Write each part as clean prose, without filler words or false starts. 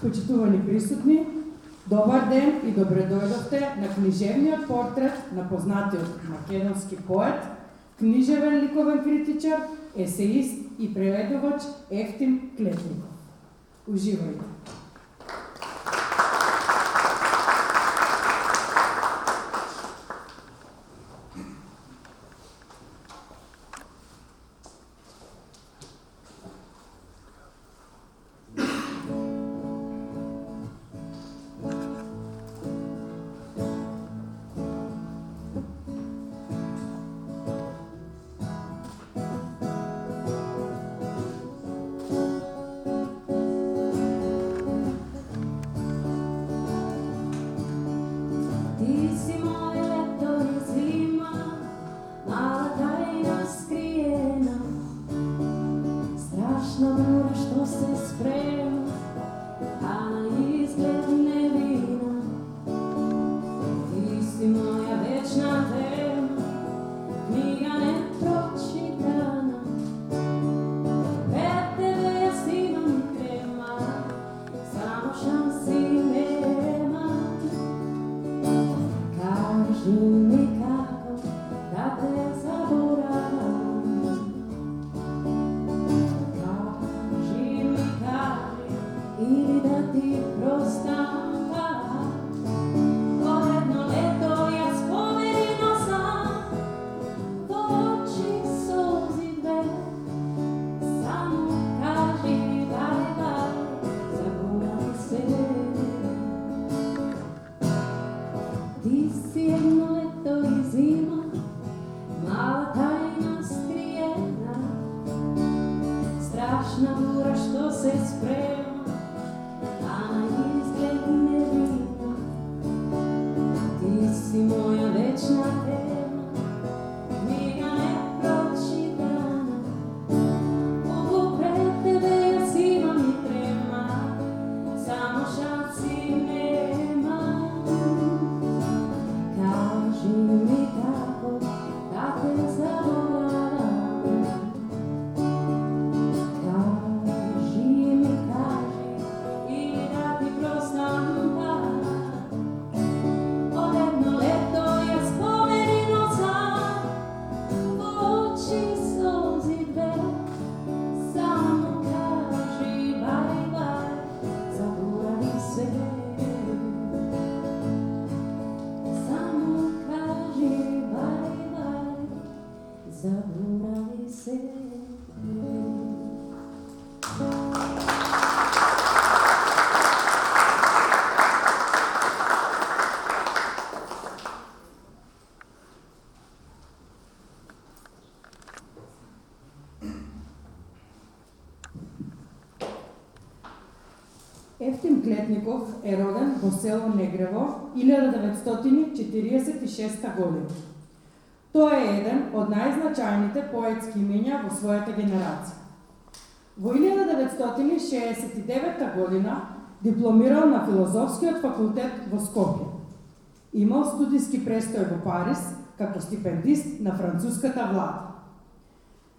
Почитувани присутни, добар ден и добре дојдовте на книжевниот портрет на познатиот македонски поет, книжевен ликовен критичар, есеист и преведувач Ефтим Клетников. Уживајте! Ефтим Клетников е роден во село Негрево 1946 година. Тој е еден од најзначајните поетски имења во својата генерација. Во 1969 година дипломирал на Филозофскиот факултет во Скопје. Имал студиски престој во Париз како стипендист на француската влада.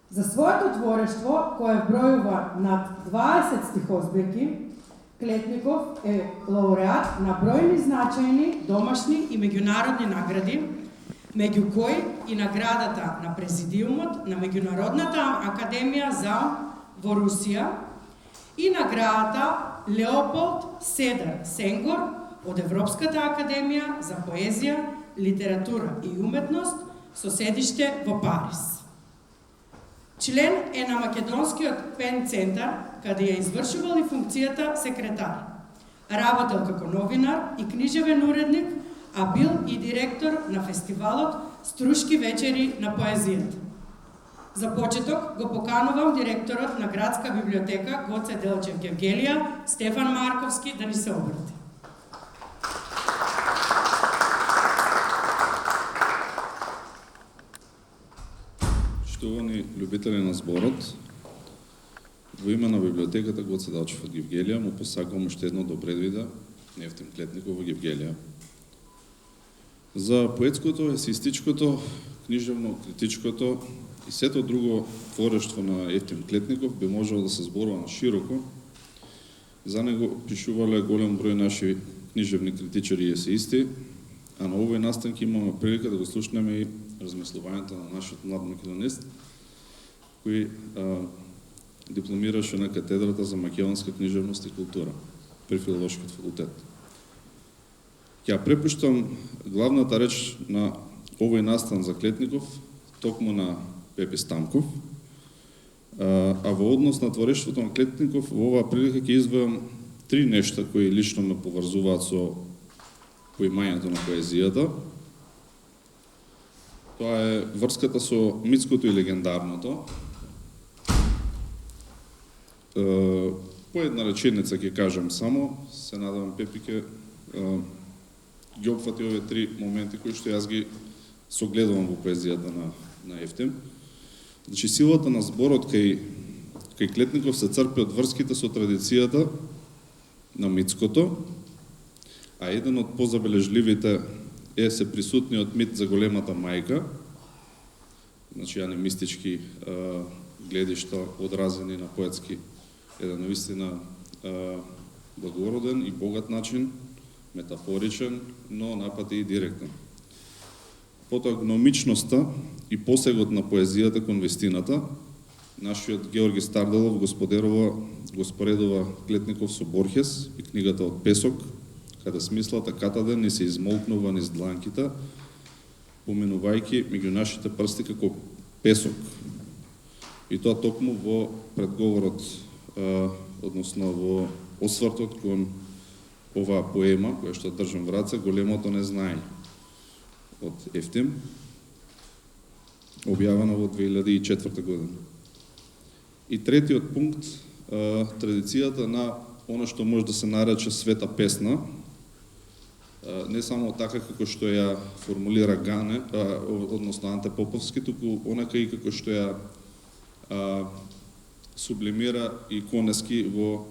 За своето творештво, кое бројува над 20 стихозбирки, Клетников е лауреат на бројни значајни домашни и меѓународни награди, меѓу кои и наградата на Президиумот на Меѓународната академија за во Русија и наградата Леополд Седар Сенгор од Европската академија за поезија, литература и уметност со седиште во Париз. Член е на Македонскиот пен центар, каде ја извршувал и функцијата секретар. Работел како новинар и книжевен уредник, а бил и директор на фестивалот Струшки вечери на поезијата. За почеток го поканувам директорот на Градска библиотека Гоце Делчев Гевгелија, Стефан Марковски, да ни се обрати. Поштовани љубители на зборот, во име на библиотеката Гоце Делчев од Гевгелија му посакувам уште едно добре вида Ефтим Клетников во Гевгелија. За поетското, есеистичкото, книжевно, критичкото и сето друго творештво на Ефтим Клетников би можело да се зборува на широко, За него пишувале голем број наши книжевни критичари и есеисти, а на овој настан ќе имаме прилика да го слушнеме и размислувањето на нашиот млад македонист, кој дипломираше на катедрата за македонска книжевност и култура при Филолошкиот факултет. Ќе препуштам главната реч на овој настан за Клетников токму на Пепи Стамков, а во однос на творештвото на Клетников во оваа прилика ќе издвојам три нешта кои лично ме поврзуваат со поимањето на поезијата. Тоа е врската со митското и легендарното. По една реченица ќе кажам само, се надевам Пепи ќе ги опфати овие три моменти кои што јас ги согледувам во поезијата на Ефтим. Значи, силата на зборот кај Клетников се црпи од врските со традицијата на митското, а еден од позабележливите е се присутниот мит за големата мајка, значи анимистички гледишта одразени на поетски, еден навистина благороден и богат начин, метафоричен, но напати и директен. Потоа гномичноста и посегот на поезијата кон вистината, нашиот Георги Старделов го споредува Клетников со Борхес и книгата од Песок, каде смислата катаде не се измолкнува низ дланките, поминувајќи меѓу нашите прсти како песок. И тоа токму во предговорот, односно во освртот кон оваа поема, која што држам в раце, Големото незнаење од Ефтим, објавена во 2004 година. И третиот пункт, традицијата на она што може да се нарече света песна, не само така како што ја формулира Гане, односно Анте Поповски, туку онака и како што ја сублимира и Конески во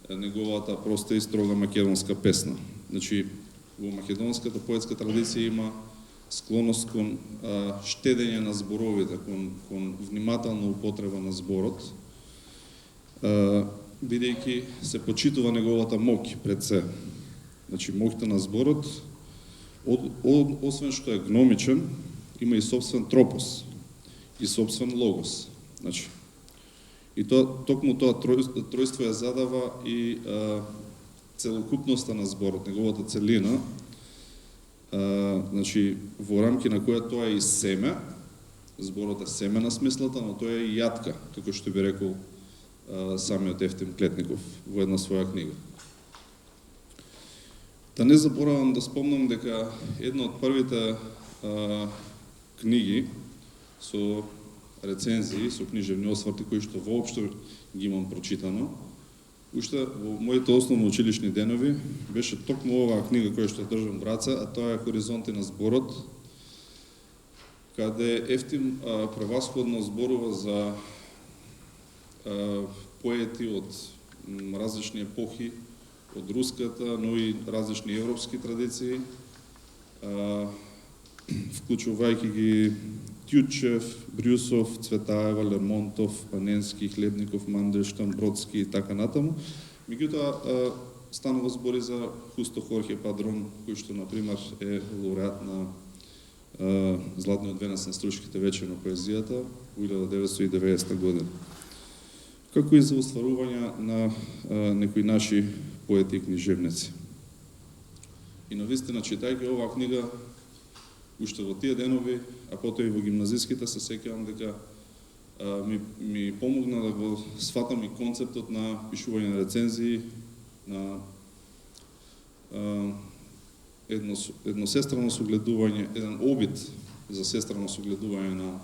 неговата проста и строга македонска песна. Значи, во македонската поетска традиција има склоност кон штедење на зборовите, кон внимателна употреба на зборот, бидејќи се почитува неговата моќ пред се. Значи, моќта на зборот, освен што е гномичен, има и собствен тропос, и собствен логос. Значи, и токму тоа тројство ја задава и целокупноста на зборот, неговата целина, значи, во рамки на која тоа е и семе, зборот е семе на смислата, но тоа е и јатка, како што би рекол самиот Ефтим Клетников во една своја книга. Да не заборавам да спомнам дека една од првите книги со рецензии, со книжевни осврти, кои што воопшто ги имам прочитано, уште во моите основно училишни денови беше токму оваа книга која што држам в раце, а тоа е Хоризонти на зборот, каде Ефтим превасходно зборува за поети од различни епохи, од руската, но и различни европски традиции, вклучувајќи ги Тјучев, Брюсов, Цветаева, Лермонтов, Паненски, Хлебников, Мандельштам, Бродски и така натаму. Меѓутоа, станува збори за Хусто Хорхе Падрон, кој што, например, е лауреат на Златниот венец на Струшките вечери на поезијата во 1990 година. Како и за остварување на некои наши поети и книжевници. И навистина, читајќи оваа книга, уште во тие денови, а потоа и во гимназиските, се сеќавам дека ми помогна да го сватам и концептот на пишување на рецензии, на едно сестрано согледување, еден обид за сестрано согледување на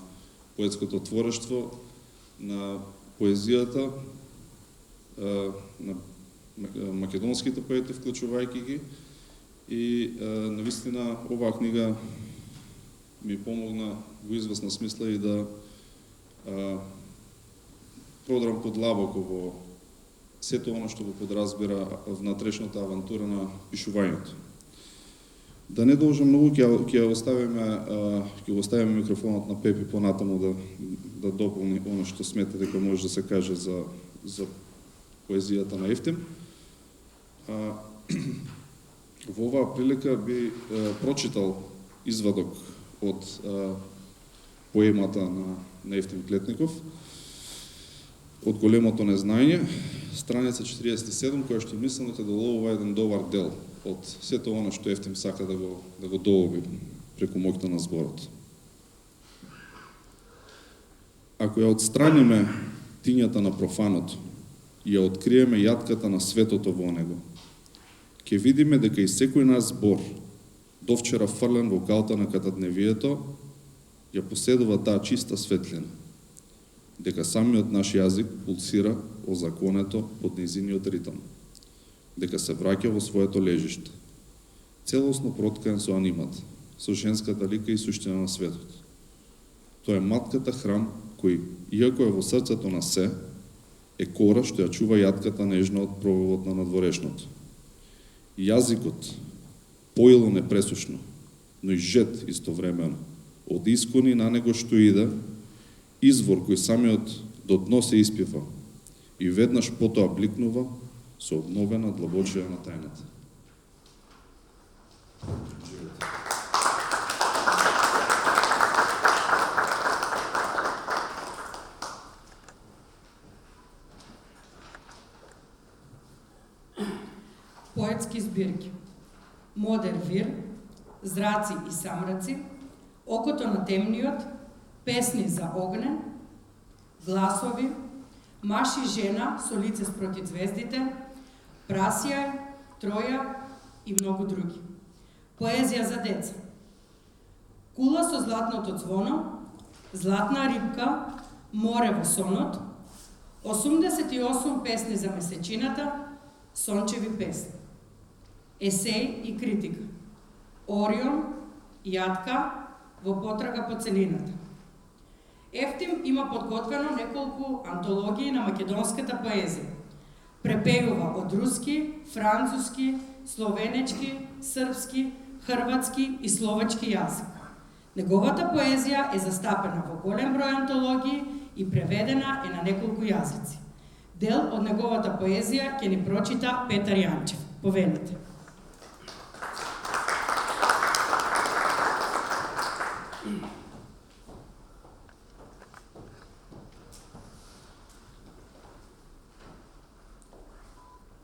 поетското творештво, на поезијата, на македонските поети, вклучувајќи ги, и навистина оваа книга ми помогна во известна смисла и да продрам подлабоко во сето оно што го подразбира внатрешната авантура на пишувањето. Да не должам многу, ќе оставиме микрофонот на Пепи понатаму да дополни оно што смета дека може да се каже за поезијата на Ефтим. Во оваа прилика би прочитал извадок од поемата на Евтим Клетников, од Големото незнање, страница 47, која што мислам дека доловува еден добар дел од сето она што Евтим сака да го долови преку моќта на зборот. Ако ја отстраниме тињата на профаното и ја откриеме јатката на светото во него, ќе видиме дека и секој наш збор, довчера фрлен во калта на катадневието, ја поседува таа чиста светлина, дека самиот наш јазик пулсира озаконето под низиниот ритам, дека се враќа во своето лежиште, целосно проткаен со анимат, со женската лика и суштина на светот. Тоа е матката храм кој, иако е во срцето на се, е кора што ја чува јатката нежна од пробивот на надворешното. Јазикот, поило непресушно, но и жет истовремено, од искони на него што иде, извор кој самиот до дно се испива и веднаш потоа бликнува со обновена длабочина на тајната. Поетски збирки. Модер вир, Зраци и самраци, Окото на темниот, Песни за огнен, Гласови, Маж и жена со лице спроти звездите, Прасија, Троја и многу други. Поезија за деца. Кула со златното звоно, Златна рибка, Море во сонот, 88 песни за месечината, Сончеви песни. Есеј и критика. Орион, Јатка, Во потрага по целината. Евтим има подготвено неколку антологии на македонската поезија. Препејува од руски, француски, словенечки, српски, хрватски и словачки јазик. Неговата поезија е застапена во голем број антологии и преведена е на неколку јазици. Дел од неговата поезија ќе ни прочита Петар Јанчев. Повелете.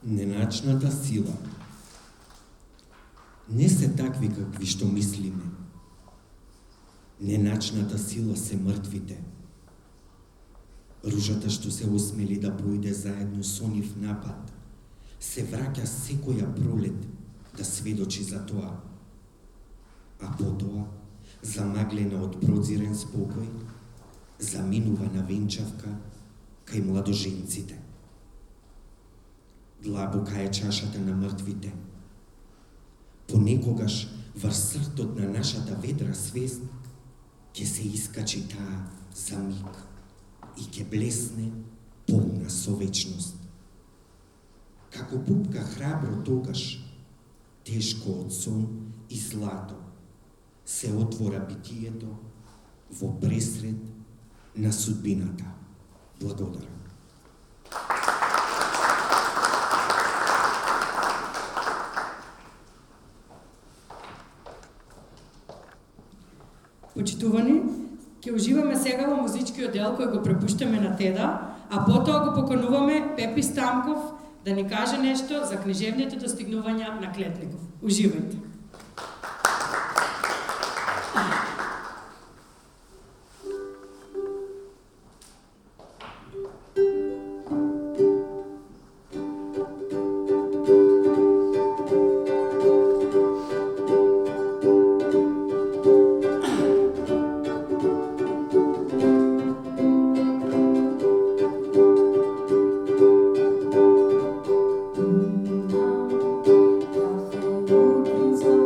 Неначната сила. Не се такви какви што мислиме. Неначната сила се мртвите. Ружата што се осмели да појде заедно со нив напад, се враќа секоја пролет да сведочи за тоа. А потоа, замаглена од прозирен спокој, заминува на венчавка кај младоженците. Длабока е чашата на мртвите. Понекогаш врз сртот на нашата ведра свест ќе се искачи таа за миг и ќе блесне полна со вечност. Како пупка храбро тогаш, тешко од сон и злато, се отвора битието во пресред на судбината. Благодарам. Почитувани, ќе уживаме сега во музичкиот дел кој го препуштаме на Теда, а потоа го покануваме Пепи Стамков да ни каже нешто за книжевните достигнувања на Клетников. Уживајте! Café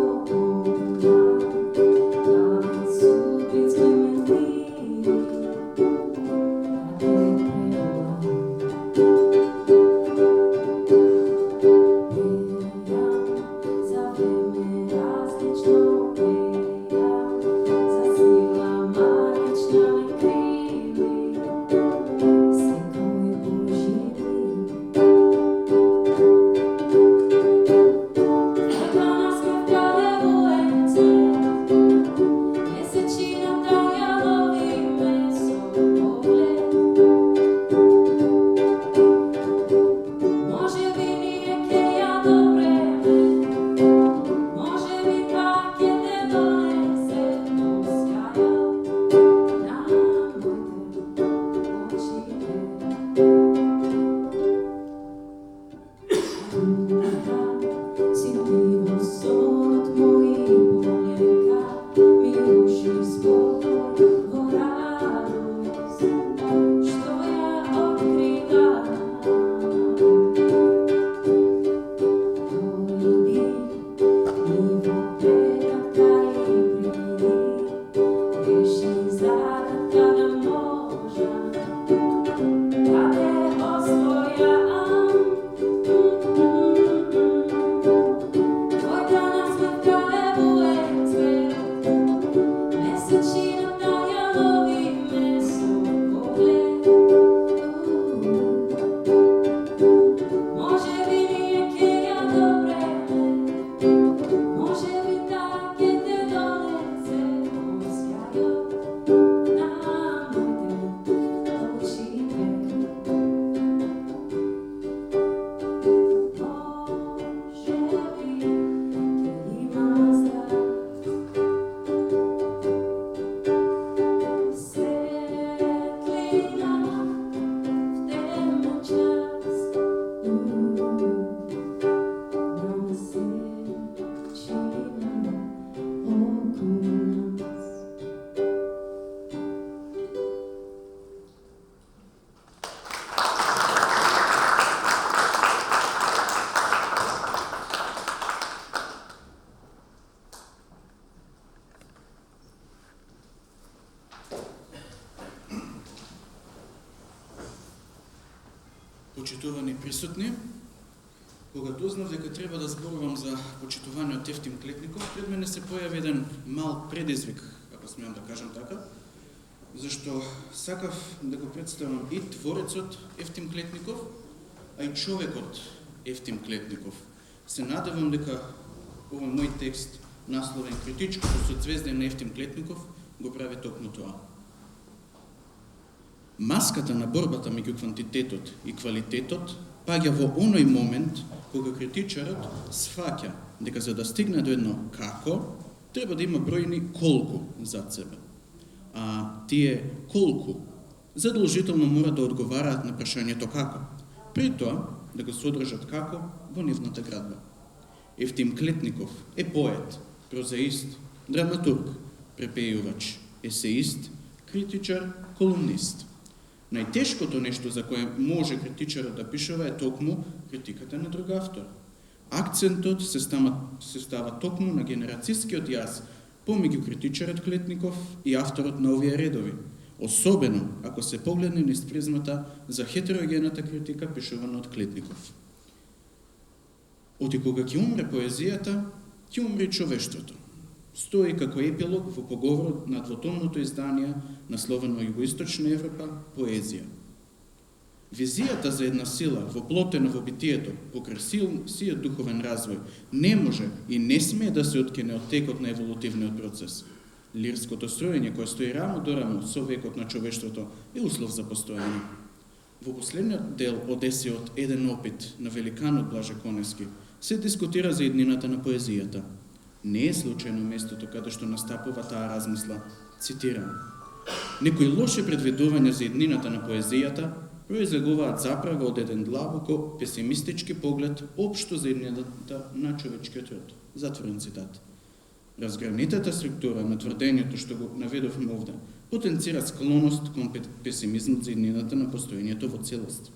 Почитувани присутни, кога дознав дека треба да зборувам за почитуваниот Евтим Клетников, пред мене се појави еден мал предизвик, ако смеам да кажам така, зашто сакав да го представам и творецот Евтим Клетников, а и човекот Евтим Клетников. Се надевам дека овој мој текст, насловен Критичкото соцвездие на Евтим Клетников, го прави токму тоа. Маската на борбата меѓу квантитетот и квалитетот паѓа во оној момент кога критичарот сфаќа дека за да стигне до едно како, треба да има бројни колку зад себе. А тие колку задолжително мора да одговараат на прашањето како, при тоа да го содржат како во нивната градба. Евтим Клетников е поет, прозаист, драматург, препејувач, есеист, критичар, колумнист. Најтешкото нешто за кое може критичарот да пишува е токму критиката на друг автор. Акцентот се става токму на генерацијскиот јаз помеѓу критичарот Клетников и авторот на овие редови, особено ако се погледне низ призмата за хетерогената критика пишувана од Клетников. Оти кога ќе умре поезијата, ќе умре и човештвото. Стои како епилог во поговорот на двотомното издание насловено Југоисточна Европа поезија. Визијата за една сила воплотена во битието покрај сиот духовен развој не може и не смее да се откине од текот на еволутивниот процес. Лирското строење кое стои рамо до рамо со векот на човештвото е услов за постојање. Во последниот дел од есеот Еден опит на великанот Блаже Конески се дискутира за иднината на поезијата. Не е случајно местото каде што настапува таа размисла, цитирам: некои лоши предвидувања за иднината на поезијата произлегуваат заправо од еден длабоко песимистички поглед општо за иднината на човечкиот род. Затворен цитат. Разгранитата структура на тврдењето што го наведовме овде потенцира склоност кон песимизмот за иднината на постоењето во целост.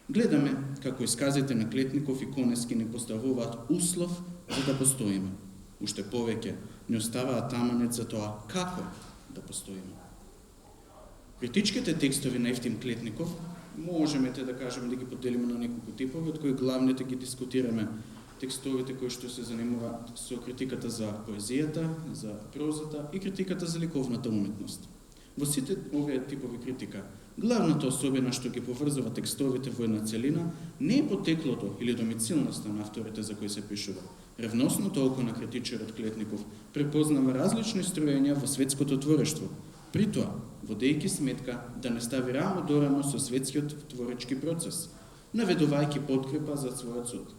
Гледаме како исказите на Клетников и Конески не поставуваат услов за да постоиме. Уште повеќе не оставаат таманет за тоа како да постоиме. Критичките текстови на Евтим Клетников можеме да кажеме да ги поделиме на неколку типови, од кои главните ги дискутираме текстовите кои што се занимаваат со критиката за поезијата, за прозата и критиката за ликовната уметност. Во сите овие типови критика, главната особина што ги поврзува текстовите во една целина не е потеклото или домицилноста на авторите за кои се пишува. Ревносното око на критичарот Клетников препознава различни строења во светското творештво, при тоа водејќи сметка да не стави рамо до рамо со светскиот творечки процес, наведувајќи подкрепа за својот суд.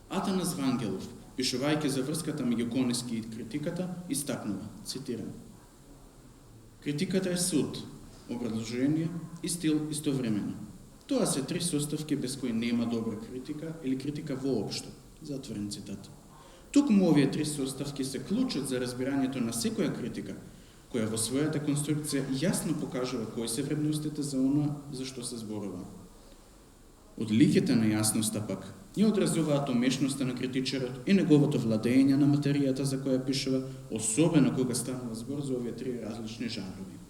Атанас Вангелов, пишувајќи за врската меѓу Конески и критиката, истакнува, цитирам: критиката е суд, образложение и стил истовремено. Тоа се три составки без кои нема добра критика или критика воопшто. Затворен цитат. Токму овие три составки се клучот за разбирањето на секоја критика, која во својата конструкција јасно покажува кои се вредностите за она за што се зборува. Одликите на јасноста пак ја одразуваат умешноста на критичарот и неговото владење на материјата за која пишува, особено кога станува збор за овие три различни жанрови.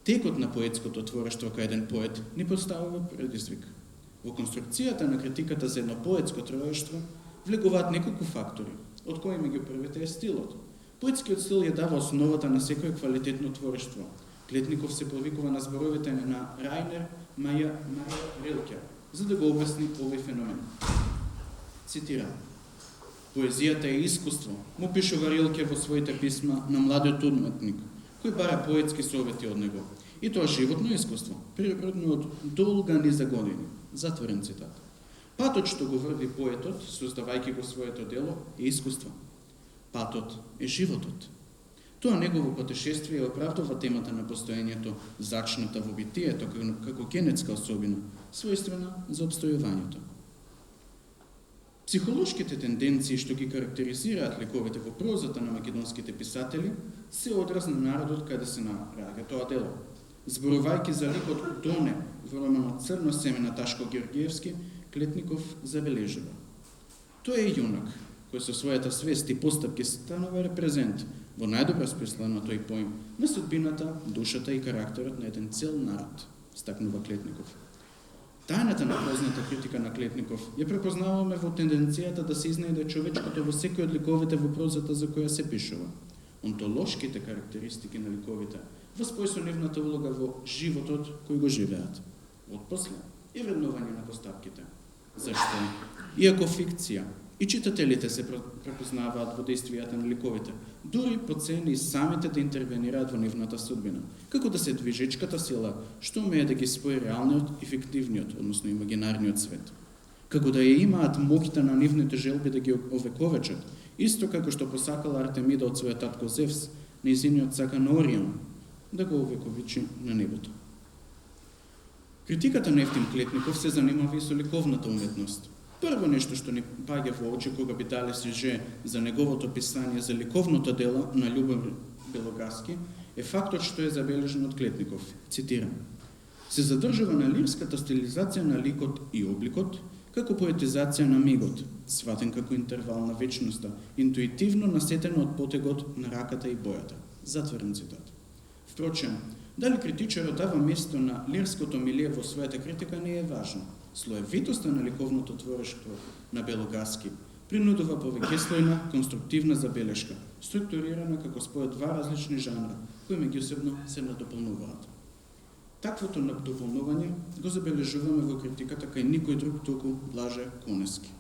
Текот на поетското творештво кај еден поет ни поставува предизвик. Во конструкцијата на критиката за едно поетско творештво влегуваат неколку фактори, од кои меѓу првите е стилот. Поетскиот стил ја дава основата на секој квалитетно творештво. Клетников се повикува на зборовите на Рајнер Марија Рилке, за да го обясни овој феномен. Цитирам: поезијата е искуство, му пишува Рилке во своите писма на младиот уметник, кој бара поетски совети од него. И тоа животно искуство, природно од долга низа години. Затворен цитат. Патот што го врви поетот, создавајќи го своето дело, е искуство. Патот е животот. Тоа негово патешествие оправдува темата на постоењето, зачната во битието како генетска особина, својствена за обстојувањето. Психолошките тенденции што ги карактеризираат ликовите во прозата на македонските писатели се одраз на народот каде се нараѓа тоа дело. Зборувајќи за ликот Доне во романот Црно семе на Ташко Георгиевски, Клетников забележува: тој е јунак, кој со својата свест и постапки станува репрезент во најдобро смислено тој поим на судбината, душата и карактерот на еден цел народ, стакнува Клетников. Тајната на позната критика на Клетников ја препознаваме во тенденцијата да се изнајде човечкото во секој од ликовите во прозата за која се пишува. Онтолошките карактеристики на ликовите во спој со нивната улога во животот кој го живеат. Отпосле и вреднување на постапките. Зашто? Иако фикција и читателите се препознаваат во действијата на ликовите, дури процени и самите да интервенираат во нивната судбина, како да се движечката сила што умее да ги спои реалниот и фиктивниот, односно имагинарниот свет. Како да ја имаат моќта на нивните желби да ги овековечат, исто како што посакала Артемида од својот татко Зевс, нејзиниот сакан Орион, да го овековичи на небото. Критиката на Евтим Клетников се занимава и со ликовната уметност. Прво нешто што ни паѓа во очи кога би дале сюже за неговото писание за ликовното дело на Љубомир Белогаски е фактот што е забележен од Клетников. Цитирам: се задржува на лирската стилизација на ликот и обликот, како поетизација на мигот, сватен како интервал на вечноста, интуитивно насетено од потегот на раката и бојата. Затворен цитат. Впрочем, дали критичарот дава место на лирското милие во својата критика не е важно. Слоевитоста на ликовното творештво на Белогаски принудува повеќе слојна конструктивна забелешка, структурирана како спој од два различни жанра, кои меѓусебно се надополнуваат. Таквото надополнување го забележуваме во критиката кај никој друг туку Блаже Конески.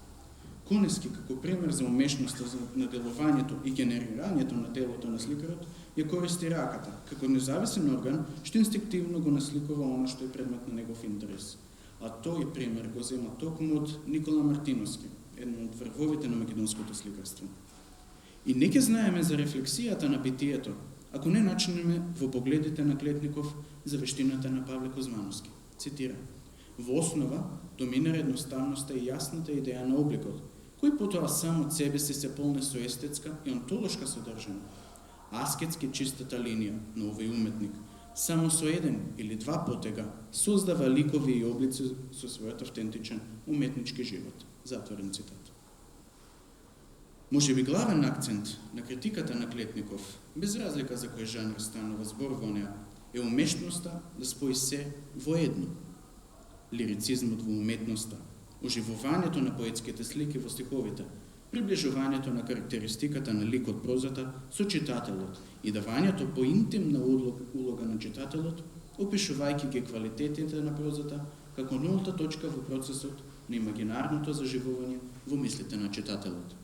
Конески, како пример за умешноста на делувањето и генерирањето на делото на сликарот, ја користи раката, како независен орган што инстинктивно го насликува она што е предмет на негов интерес. А тој пример го зема токму од Никола Мартиновски, еден од врвовите на македонското сликарство. И не ќе знаеме за рефлексијата на битието, ако не начинеме во погледите на Клетников за вештината на Павле Кузмановски. Цитирам: во основа доминира едноставноста и јасната идеја на обликот, кој потоа сам од себе си се полне со естетска и онтолошка содржина. Аскетски чистата линија на овој уметник само со еден или два потега создава ликови и облици со својот автентичен уметнички живот. Затворен цитат. Може би главен акцент на критиката на Клетников, без разлика за кој жанр станува збор во неа, е умешноста да спои се во едно. Лирицизмот во уметноста, оживувањето на поетските слики во стиховите, приближувањето на карактеристиката на лик од прозата со читателот и давањето поинтимна улога на читателот, опишувајќи ги квалитетите на прозата како нулта точка во процесот на имагинарното заживување во мислите на читателот.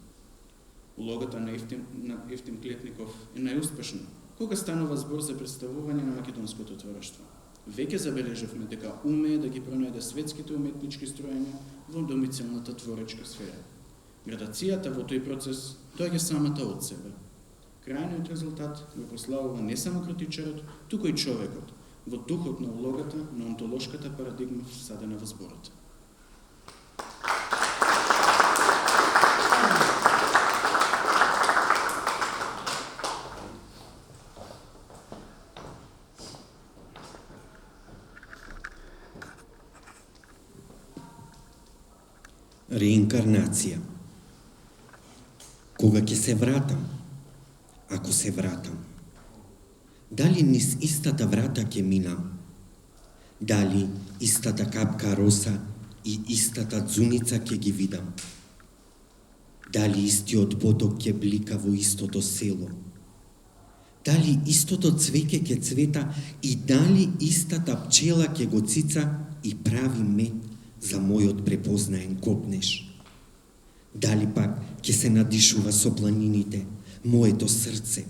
Улогата на Евтим Клетников е најуспешна кога станува збор за представување на македонското творештво. Веќе забележавме дека умее да ги пронајде светските уметнички строења во домицилната творечка сфера. Градацијата во тој процес доаѓа самата од себе. Крајниот резултат го прославува не само критичарот, туку и човекот, во духот на улогата на онтолошката парадигма всадена во зборот. Реинкарнација. Кога ќе се вратам, ако се вратам, дали низ истата врата ќе минам? Дали истата капка роса и истата дзуница ќе ги видам? Дали истиот поток ќе блика во истото село? Дали истото цвеќе ќе цвета и дали истата пчела ќе го цица и прави мед за мојот препознаен копнеш? Дали пак ќе се надишува со планините моето срце?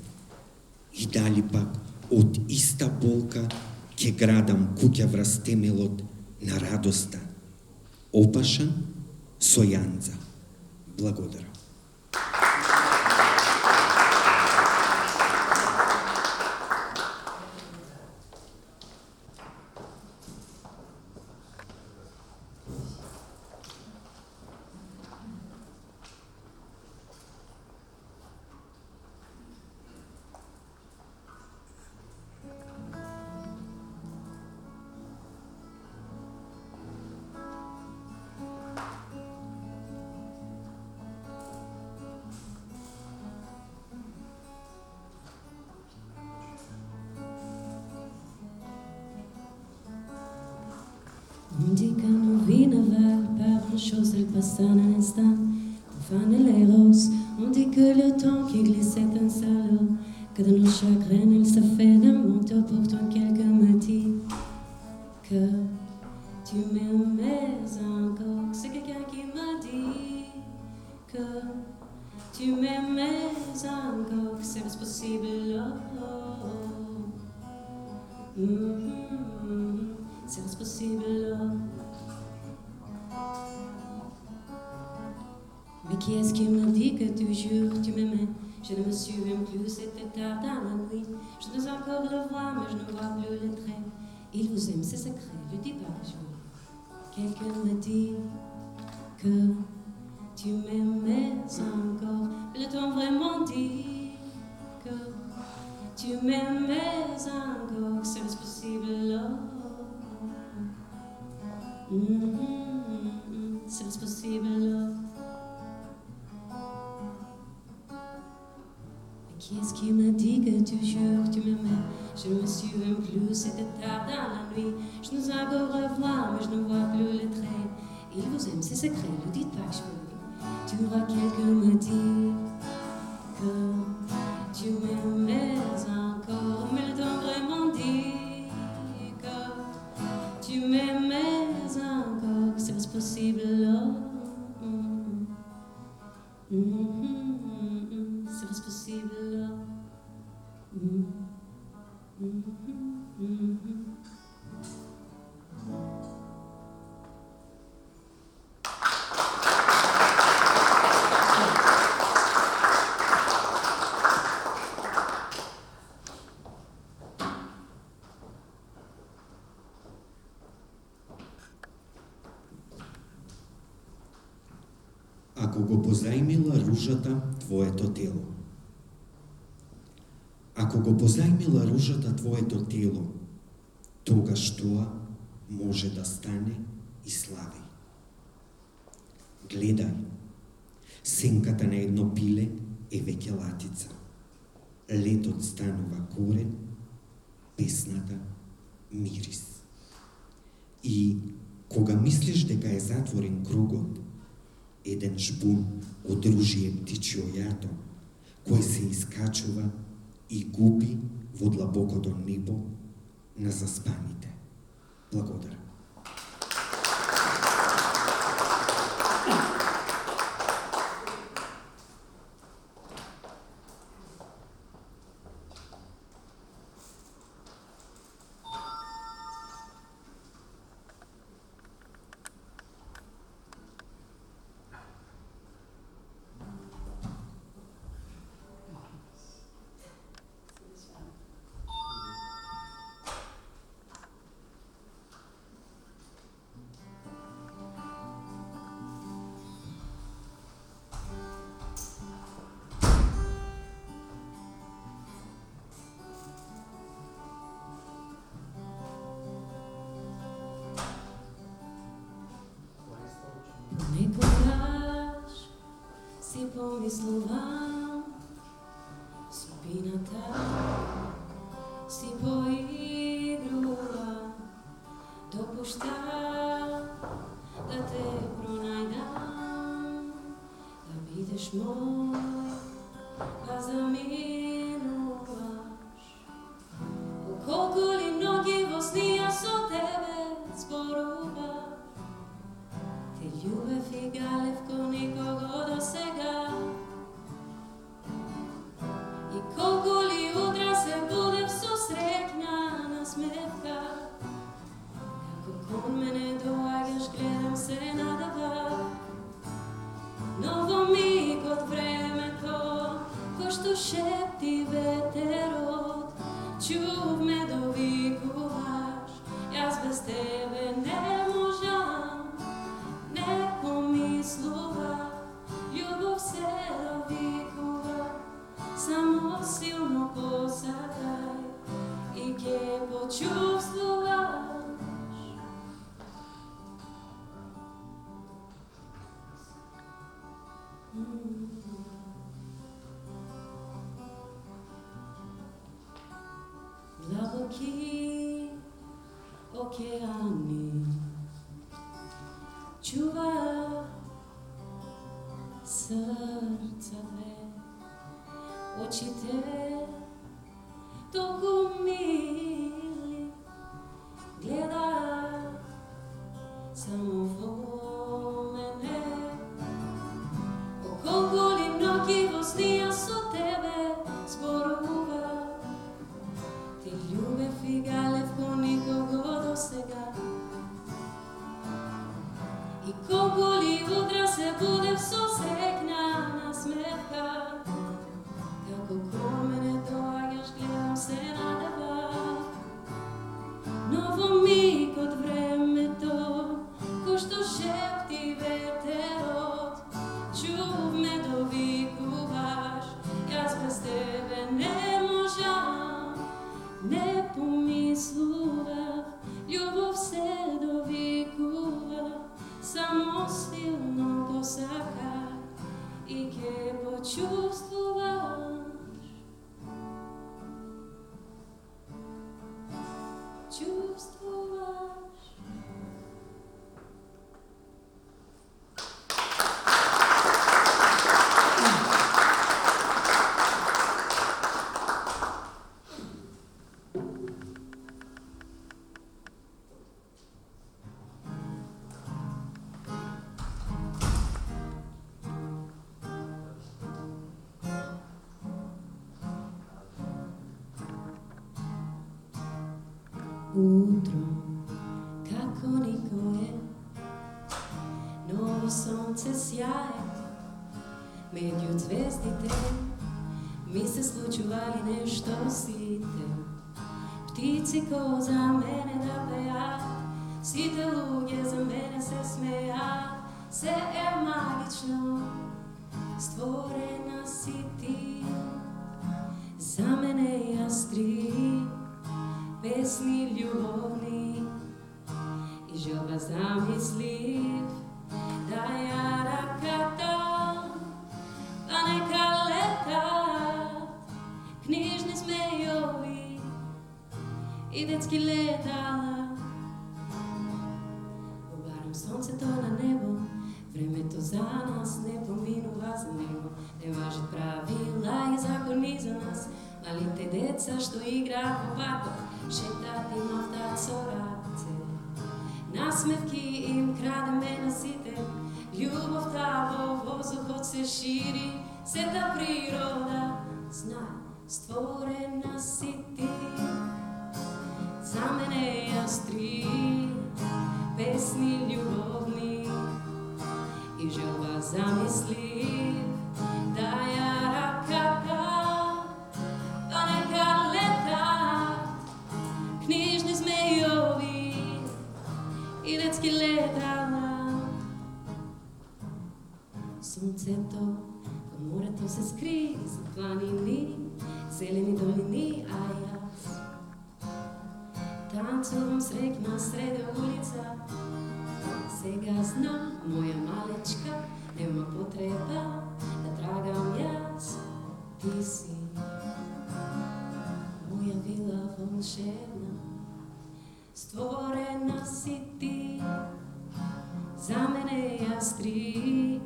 И дали пак од иста болка ќе градам куќа врз темелот на радоста, опашан со јанца? Благодарам. Indicando vie ne valent pas grand-chose, elles passent en un instant. Enfin, les roses, on dit que le temps qui glisse est un salaud, que de nos chagrins, il se fait d'un manteau. Pourtant, quelqu'un m'a dit que tu m'aimais encore. C'est quelqu'un qui m'a dit que tu m'aimais encore. C'est possible, c'est possible. Mais qui est-ce qui me dit que toujours tu m'aimais? Je ne me souviens plus, c'était tard dans la nuit. Je n'ose encore le voir, mais je ne vois plus les traits. Il vous aime, c'est secret, le dis pas que je veux. Quelqu'un me dit que tu m'aimais encore. Mais le-t-on vraiment dit que tu m'aimais encore? C'est possible, c'est possible. Qui est-ce qui m'a dit que toujours tu m'aimais? Je ne me souviens plus, c'était tard dans la nuit. Je nous encore revoir, mais je ne vois plus les traits. Il vous aime, c'est secret, ne dites pas que je veux. Tu vois, quelqu'un me dit que tu m'aimais encore. Mais le-t-on vraiment dit que tu m'aimais encore? C'est possible, c'est possible. Ако го позајмила ружата твоето тело. Ако го позајмила ружата твоето тело, тогаш тоа може да стане и слави. Гледај, сенката на едно пиле е веќе латица. Летот станува корен, песната мирис. И кога мислиш дека е затворен кругот, еден жбун од ружје птичјо јато, кој се искачува и губи во длабокото небо на заспаните. Благодарам. Nekogаш si pomisloval, спината si поигрува, допушта да те пронајдам, да бидеш мој, па заминуваш. Колку ли многи во сни ја со тебе зборував, те љубев и галев ко никого до сега. И колку ли утра се будев со среќна насмевка, како кон мене доаѓаш, гледам се надава. Но во миг од времето, кој што шепти ветерот, чув ме довикуваш, јас без тебе не можам, не помислува, љубов се довикува, само силно посакај и ќе почувствуваш. Длабоки океани Чува сърца две, очите толкова мили, гледа само во мене. О колко ли ноќи во снија со тебе зборува, те љубев и галев ко никого до сега. И колко ли утра се будев со срекна насмевка, како кон мене доаѓаш гледам се надева. Но во миг од времето, кој што шепти ветерот, чув ме довикуваш, јас без тебе не можам, не помислував, љубов се довикува, само силно посака и ке почувствуваш. Чувствуваш. Утро, како никое, ново сонце сјае, меѓу звездите ми се случували нешто сите. Птици ко за мене да пеат, сите луѓе за мене се смеат, се е магично, створена си ти, за мене јастри, песни љубовни и желба замислив, да ја раката, па нека летат книжни змејови и детски летала. Убарам сонцето на небо, времето за нас не поминува за него, не важат правила и закони за нас. Малите деца што играат во паркот, шетат и мафтаат со раце. Насмевки им крадеме на сите, љубовта во воздухот се шири, сета природа знае, створена си ти. За мене јастри, песни љубовни и желба замислив, да ја раката, па нека летат книжни змејови и детски летала. Сонцето во морето се скри за планини, зелени долини, а јас танцувам срекна среде улица. Сега знам, моја малечка, нема потреба да трагам јас, ти си моја вила волшебна, створена си ти, за мене јастри,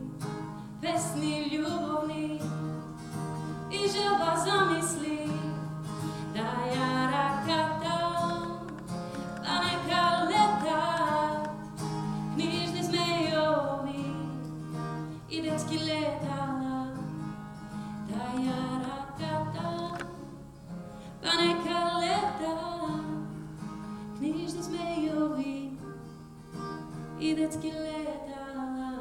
песни љубовни и желба замисли, да ја раката, па нека летат книжни змејови и детски летала, да ја раката, па нека летат книжни змејови и детски летала.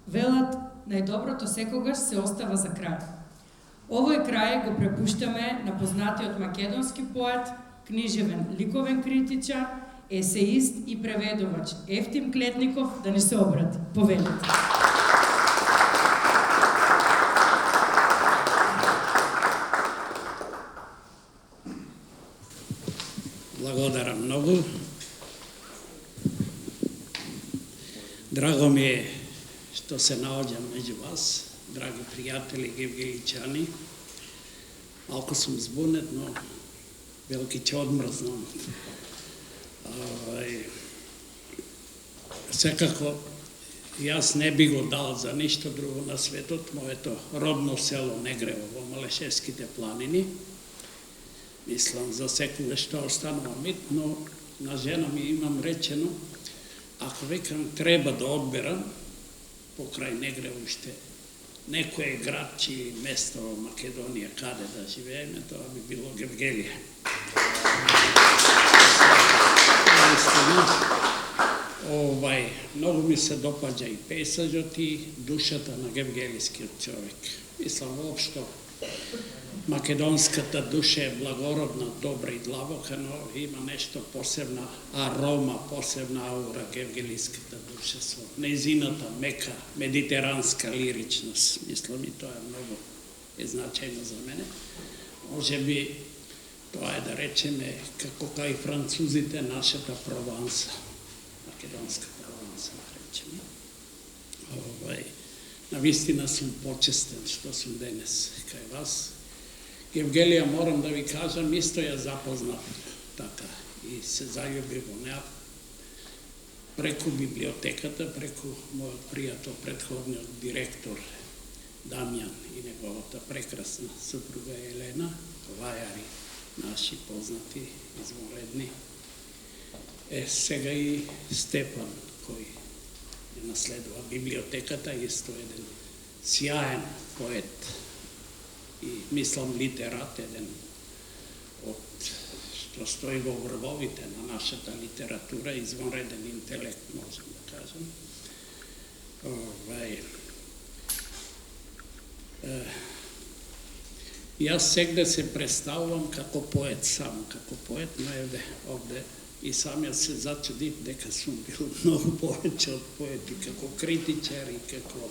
Велат, најдоброто секогаш се остава за крај. Овој крај го препуштаме на познатиот македонски поет, книжевен ликовен критичар, есеист и преведувач Ефтим Клетников да ни се обрати. Повелите. Благодарам многу. Драго ми е што се наоѓам меѓу вас, драги пријатели гевгеличани. Малку сум збунет, но велики ќе одмрзнам. Секако, јас не би го дал за ништо друго на светот, моето родно село Негрево во Малешевските планини. Мислам за секогаш што останува мит, но на жена ми имам речено, ако викам треба да одберам покрај Негрево уште некој градче или место во Македонија каде да живееме, тоа би било Гевгелија. Многу ми се допаѓа и пейсажот и душата на гевгелискиот човек. Мислам, воопшто, македонската душа е благородна, добра и длабока, но има нешто посебна арома, посебна аура гевгелиската душа со нејзината мека, медитеранска лиричност. Мислам, и тоа е многу значајно за мене. Може би тоа е, да речеме, како кај французите, нашата Прованса. Македонска Прованса, да речеме. Навистина сум почестен што сум денес кај вас. Гевгелија, морам да ви кажам, исто ја запознав така и се заљубив во неа преку библиотеката, преку мојот пријател, претходниот директор Дамјан и неговата прекрасна супруга Елена, вајари наши познати, извонредни. Сега и Степан, кој ја наследува библиотеката, исто еден сјаен поет и, мислам, литерат, еден од што стои во врвовите на нашата литература, извонреден интелект, можем да кажем. Јас сегде се представувам како поет сам, како поет, но овде и сам јас се зачудив дека сум бил многу повеќе од поети, како критичар и како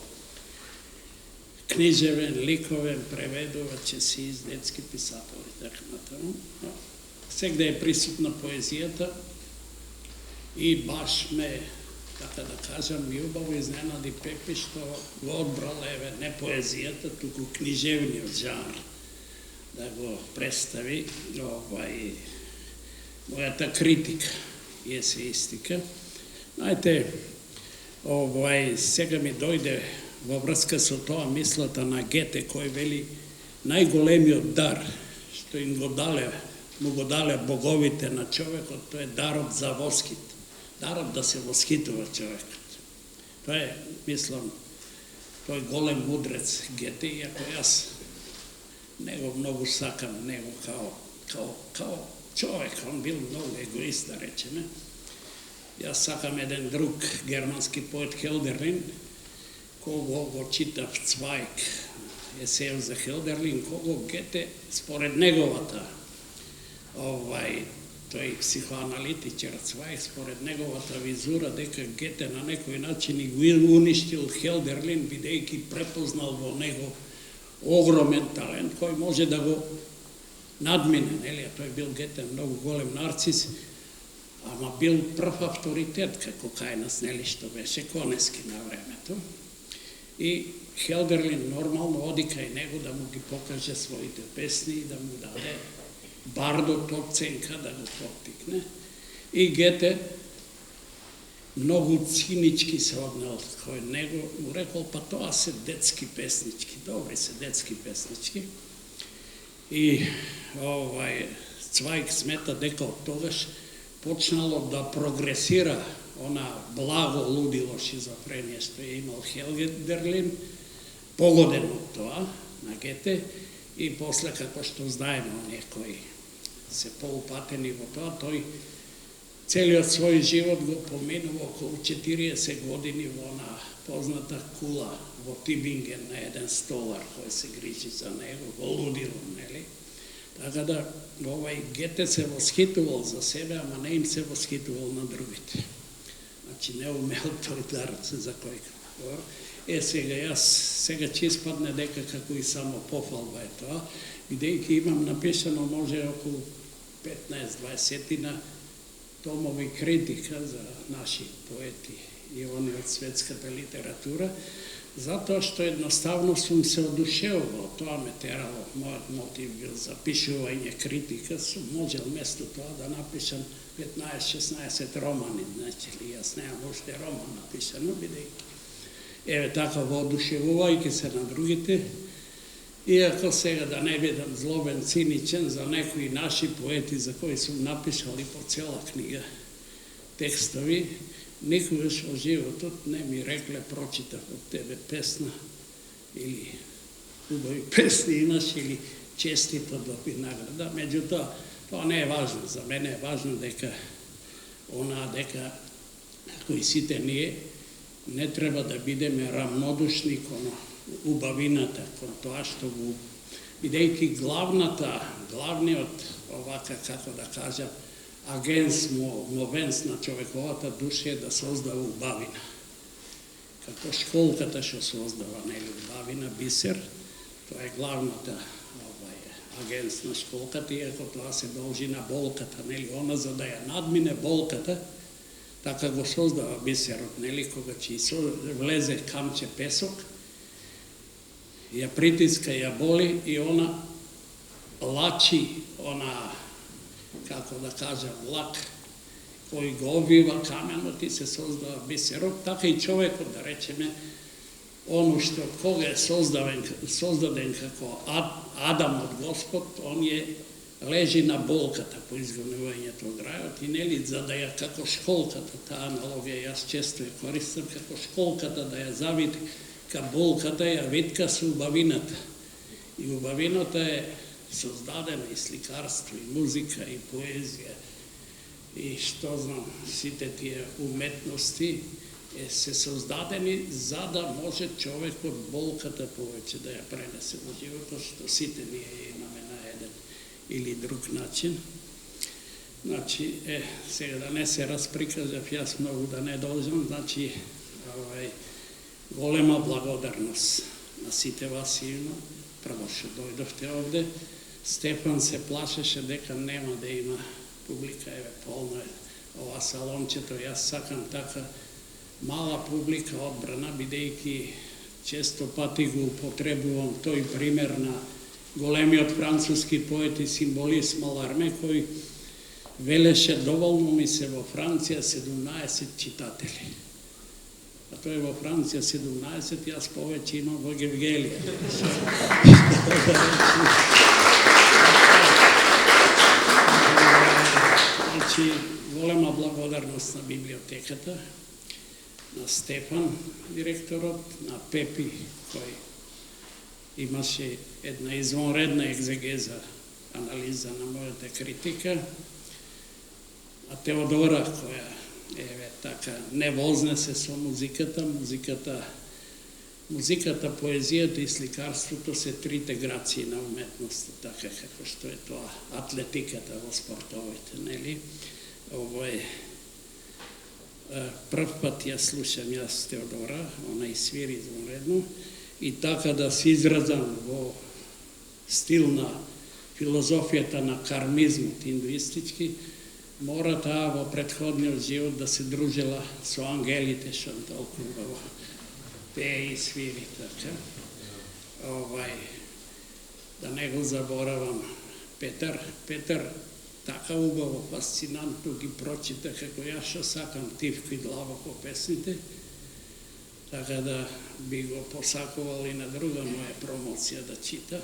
книжевен, ликовен, преведувач, есеист, детски писател и така натаму. Сегде е присутна поезијата и баш ме, така да кажам, ми убаво изненади Пепи што го одбрала не поезијата, туку книжевниот жанр да го представи мојата критика и есеистика. Знаете, сега ми дојде во врска со тоа мислата на Гете, кој вели најголемиот дар што им го дале боговите на човекот, тоа е дарот за воскит. Дарот да се воскитува човекот. Тоа е, мислам, тој голем мудрец Гете, иако јас него многу сакам, него као човек, он бил многу егоист, да речеме. Јас сакам еден друг германски поет Хелдерлин, кого го читав Цвајк, есејот за Хелдерлин, кого Гете, според неговата, тој психоаналитичар Цвајк, според неговата визура, дека Гете на некој начин и го уништил Хелдерлин, бидејќи препознал во него огромен талент, кој може да го надмине, нели, тој бил Гете многу голем нарцис, ама бил прв авторитет како кај нас, нели, што беше Конески на времето. И Хелдерлин нормално оди кај него да му ги покаже своите песни и да му даде бардот оценка да го поттикне. И Гете многу цинички се однел кој него, му рекол, па тоа се детски песнички, добри се детски песнички. И Цвајк смета дека од тогаш почнало да прогресира она благо лудило шизофренија што е имал Хелдерлин, погоден од тоа на Гете, и после, како што знаеме, оние кои се поупатени во тоа, тој целиот свој живот го поминува околу 40 години во она позната кула во Тибинген на еден столар кој се грижи за него, во лудило, нели? Така да, Гете се восхитувал за себе, ама не им се восхитувал на другите. Значи, не умел тој дар за кој говор. Сега ќе испадне дека како и само пофалба е тоа, бидејќи имам напишано може околу 15-20 томови критика за наши поети и они од светската литература, затоа што едноставно сум се одушевувал, тоа ме терало, мојот мотив бил запишување критика, сум можел место тоа да напишам 15-16 романи, значи јас немам уште роман напишано, бидејќи така воодушевувајќи се на другите, иако сега да не бидам злобен, циничен за некои наши поети за кои сум напишал и по цела книга текстови, никогаш во животот не ми рекле прочитав од тебе песна или убави песни имаш или честито доби награда. Меѓутоа, тоа не е важно. За мене е важно дека дека кои сите ние не треба да бидеме рамнодушни кон убавината, кон тоа што го бидејќи главниот овака, како да кажам, агенс, мовенс на човековата душа е да создава убавина. Како школката што создава, нели, убавина, бисер, тоа е главната агенс на школката, иако тоа се должи на болката, нели, она за да ја надмине болката, така го создава бисерот, нели, кога ќе влезе камче песок, ја притиска, ја боли и она лачи, како да кажа, влак, кој го обвива каменот и се создава бисерот, така и човекот, да речеме, оно што кога е создаден како Адам од Господ, он лежи на болката по изгонувањето од рајот и нели за да ја како школката, таа аналогија јас често ја користам, како школката да ја завити ка болката, ја витка со убавината. И убавината е создадена и сликарство, и музика, и поезија, и што знам, сите тие уметности се создадени за да може човекот болката повеќе да ја пренесе во животот, што сите ние имаме на еден или друг начин. Значи, сега да не се расприкажав, јас многу да не должам, значи, голема благодарност на сите вас има, прво што дојдовте овде. Стефан се плашеше дека нема да има публика, полно е ова салончето, јас сакам така мала публика одбрана, бидејќи често пати го употребувам тој пример на големиот француски поет и символист Маларме, кој велеше доволно ми се во Франција 17 читатели. А тој во Франција 17, јас повеќе имам во Гевгелија. Значи, голема благодарност на библиотеката, на Стефан, директорот, на Пепи, кој имаше една извонредна екзегеза, анализа на мојата критика, а Теодора, која така не вознесе со музиката, поезијата и сликарството се трите грации на уметноста, така како што е тоа атлетиката во спортовите, нели? Прв пат ја слушам јас Теодора, она и свири извонредно, и така да се изразам во стил на филозофијата на кармизмот индуистички, мора таа во претходниот живот да се дружела со ангелите, што толку убаво пее и свири, така. Да не го заборавам Петар, така убаво, фасцинантно ги прочита, како јас што сакам тивко и длабоко песните, така да би го посакувал и на друга моја промоција да чита.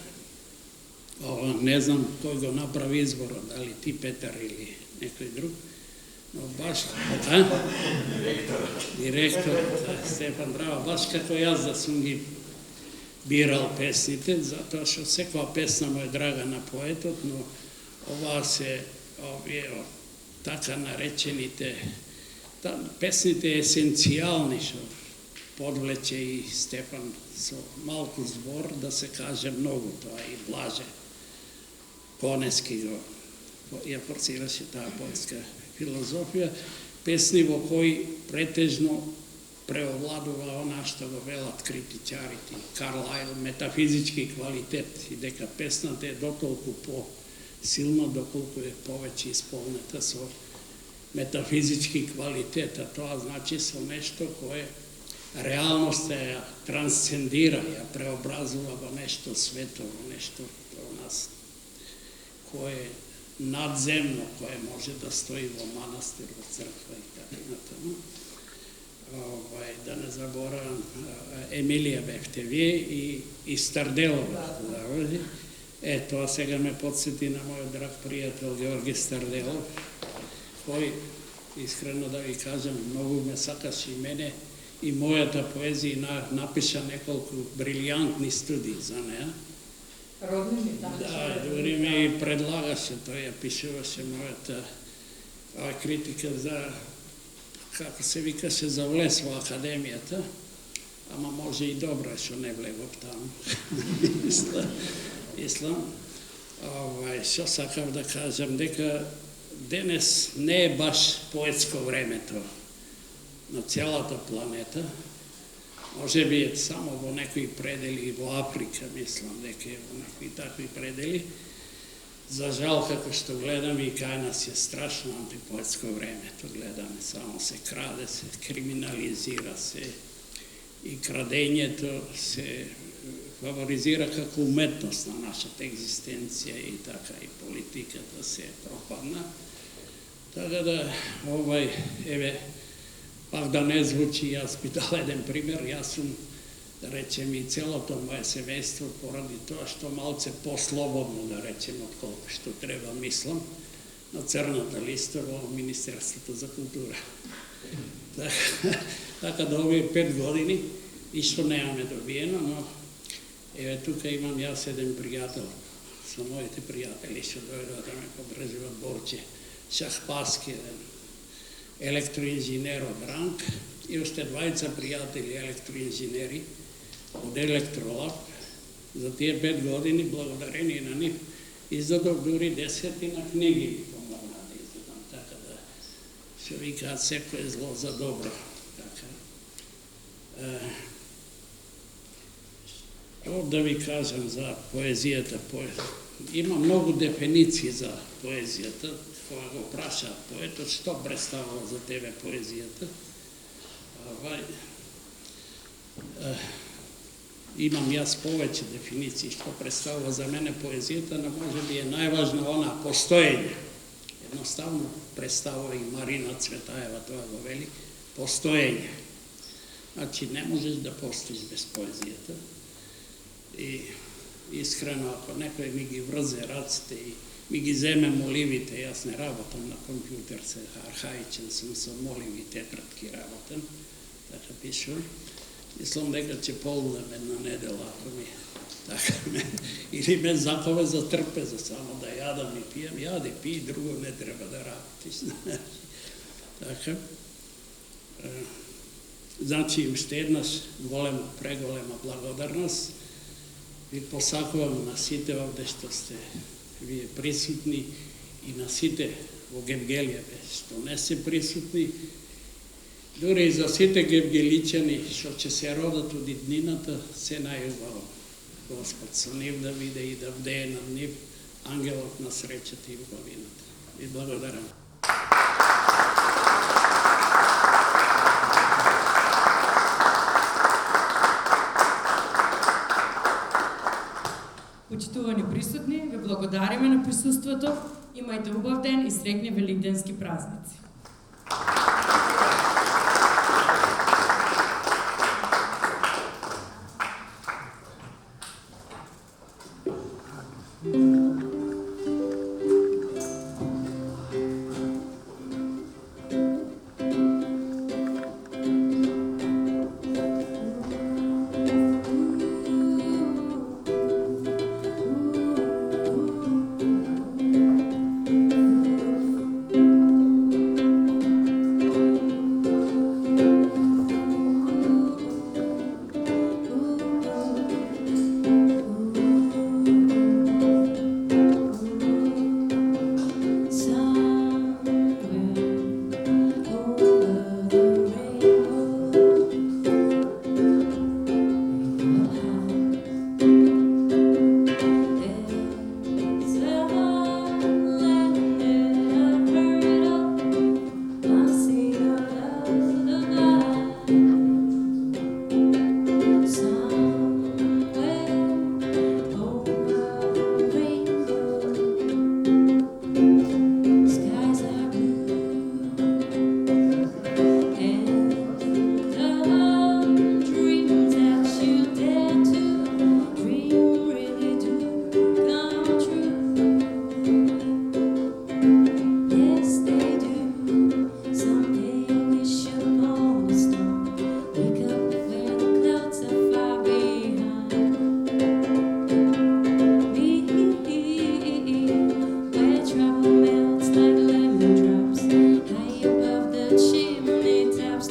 Не знам кој го направи изборот, дали ти Петар или некој друг, но баш, директорот, Стефан, браво, баш како јас да сум ги бирал песните, затоа што секоја песна му е драга на поетот, но ова се овие така наречените песните есенцијални што подвлече и Стефан со малку збор да се каже многу, тоа и Блаже Конески го ја форсираше таа поетска филозофија, песни во кои претежно преовладува она што го велат критичарите, Карлайл, метафизички квалитет, и дека песната е дотолку по-силно, доколку е повеќе исполнета со метафизички квалитет, а тоа значи со нешто кое реалноста ја трансцендира, ја преобразува во нешто свето, во нешто у нас кое е надземно, кое може да стои во манастир, во црква и така натаму. Да не заборавам, Емилија бевте вие и Старделова. Тоа сега ме подсети на мојот драг пријател Георги Старделов, кој, искрено да ви кажам, многу ме сакаш и мене, и мојата поезија, напиша неколку брилијантни студии за неа. Родни ми, Да, дури ме и предлагаше, тој ја пишуваше мојата критика за, како се викаше, за влез во академијата, ама може и добро што не влегов таму. Мислам, што сакав да кажам, дека денес не е баш поетско времето на целата планета, може би е само во некои предели, во Африка, мислам дека е во некои такви предели. За жал, како што гледаме, и кај нас е страшно антипоетско времето, гледаме, само се краде, се криминализира се, и крадењето се фаворизира како уметност на нашата екзистенција и така и политиката се пропадна. Така да, еве, пак да не звучи, јас би дал еден пример, јас сум, да речем, и целото моје семејство поради тоа што малце послободно, да речем, отколку што треба мислам, на црната листа во Министерството за култура. Така да овие 5 години, и што немаме добиено, но еве тука имам јас еден пријател, со моите пријатели што дојдоа да ме подржуваат, Борче Шахпаски, еден електроинженер од Ранг, и уште 2 пријатели електроинженери од Електролаб. За тие 5 години, благодарение на нив, издадов дури 10 книги ми помогна да издадам, така да се викаат секој зло за добро. Ово да ви кажам за поезијата. Има многу дефиниции за поезијата. Кога го прашаат поетот, што представува за тебе поезијата? Имам јас повеќе дефиниции што представува за мене поезијата, но може би е најважна она постоење. Едноставно представува и Марина Цветаева, тоа го вели, постоење. Значи не можеш да постоиш без поезијата. И искрено, ако некој ми ги врзе раците и ми ги земе моливите, јас не работам на компјутер, се архаичен сум, со моливи тетратки работам, така пишувам. Мислам дека ќе полудам една недела, ако ми така или ме закове за трпеза, само да јадам и пијам, јади, пи, друго не треба да работиш. Така. Значи, уште еднаш голема, преголема благодарност. Ви посакувам на сите овде што сте вие присутни и на сите во Гевгелија што не се присутни, дури и за сите гевгеличани што ќе се родат од иднината, се најубаво. Господ со нив да биде и да бдее над нив ангелот на среќата и убавината. Ви благодарам. Почитувани присутни, ви благодариме на присуството, имајте убав ден и среќни великденски празници.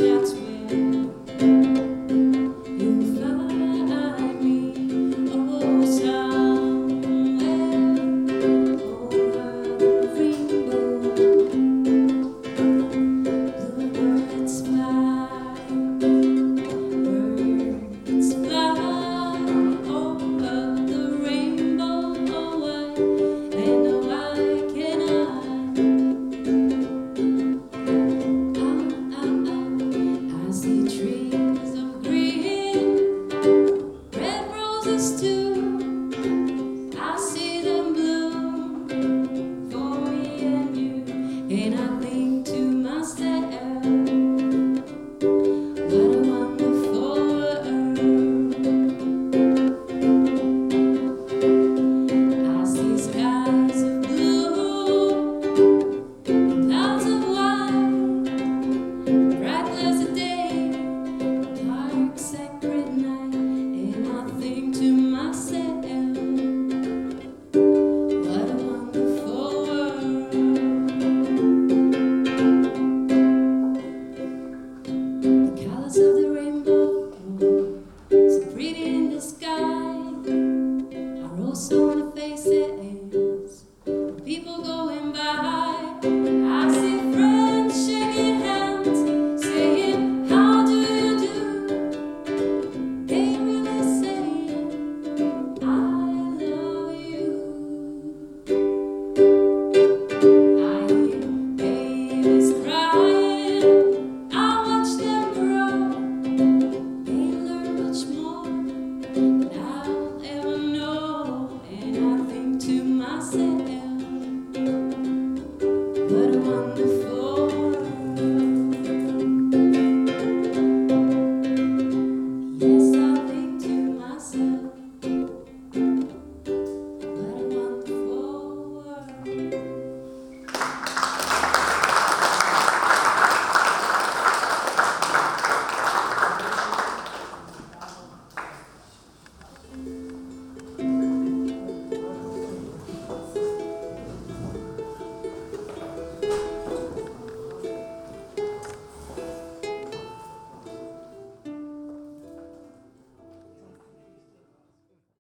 straat